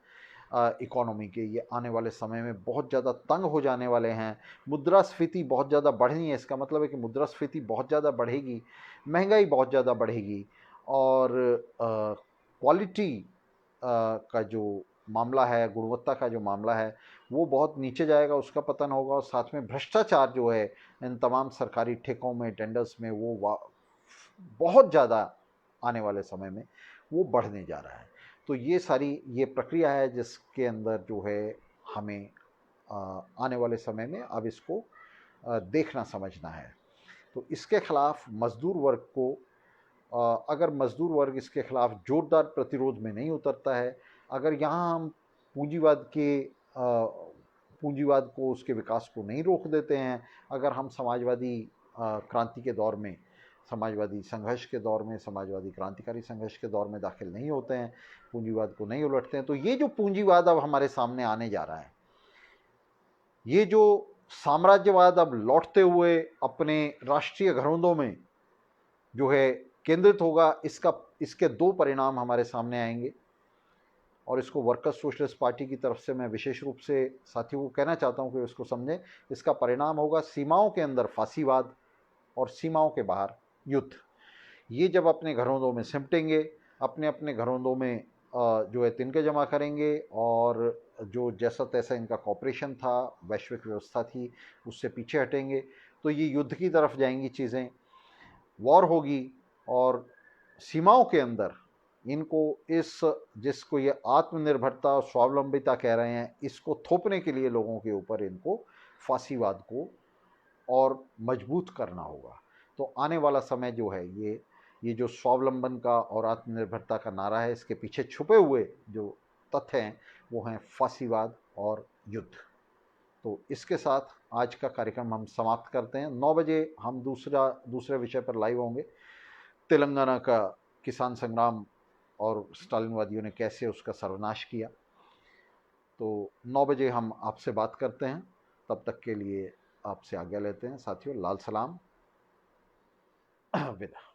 इकोनॉमी के, ये आने वाले समय में बहुत ज़्यादा तंग हो जाने वाले हैं। मुद्रास्फीति बहुत ज़्यादा बढ़नी है, इसका मतलब है कि मुद्रास्फीति बहुत ज़्यादा बढ़ेगी, महंगाई बहुत ज़्यादा बढ़ेगी, और क्वालिटी का जो मामला है, गुणवत्ता का जो मामला है, वो बहुत नीचे जाएगा, उसका पतन होगा। और साथ में भ्रष्टाचार जो है इन तमाम सरकारी ठेकों में, टेंडर्स में, वो बहुत ज़्यादा आने वाले समय में वो बढ़ने जा रहा है। तो ये सारी ये प्रक्रिया है जिसके अंदर जो है हमें आने वाले समय में अब इसको देखना समझना है। तो इसके खिलाफ मजदूर वर्ग को, अगर मजदूर वर्ग इसके खिलाफ जोरदार प्रतिरोध में नहीं उतरता है, अगर यहाँ हम पूंजीवाद को, उसके विकास को नहीं रोक देते हैं, अगर हम समाजवादी क्रांति के दौर में, समाजवादी संघर्ष के दौर में, समाजवादी क्रांतिकारी संघर्ष के दौर में दाखिल नहीं होते हैं, पूंजीवाद को नहीं उलटते हैं, तो ये जो पूंजीवाद अब हमारे सामने आने जा रहा है, ये जो साम्राज्यवाद अब लौटते हुए अपने राष्ट्रीय घरोंदों में जो है केंद्रित होगा, इसके दो परिणाम हमारे सामने आएंगे। और इसको वर्कर्स सोशलिस्ट पार्टी की तरफ से मैं विशेष रूप से साथियों को कहना चाहता हूं कि इसको समझें। इसका परिणाम होगा सीमाओं के अंदर फांसीवाद और सीमाओं के बाहर युद्ध। ये जब अपने घरोंदों में सिमटेंगे, अपने अपने घरोंदों में जो है तिनके जमा करेंगे, और जो जैसा तैसा इनका कॉपरेशन था, वैश्विक व्यवस्था थी, उससे पीछे हटेंगे, तो ये युद्ध की तरफ जाएंगी चीज़ें, वॉर होगी। और सीमाओं के अंदर इनको जिसको ये आत्मनिर्भरता और स्वावलंबिता कह रहे हैं, इसको थोपने के लिए लोगों के ऊपर इनको फांसीवाद को और मजबूत करना होगा। तो आने वाला समय जो है ये जो स्वावलंबन का और आत्मनिर्भरता का नारा है, इसके पीछे छुपे हुए जो तथ्य हैं वो हैं फांसीवाद और युद्ध। तो इसके साथ आज का कार्यक्रम हम समाप्त करते हैं। 9 बजे हम दूसरे विषय पर लाइव होंगे। तेलंगाना का किसान संग्राम और स्टालिनवादियों ने कैसे उसका सर्वनाश किया। तो 9 बजे हम आपसे बात करते हैं। तब तक के लिए आपसे आज्ञा लेते हैं साथियों। लाल सलाम, विदा।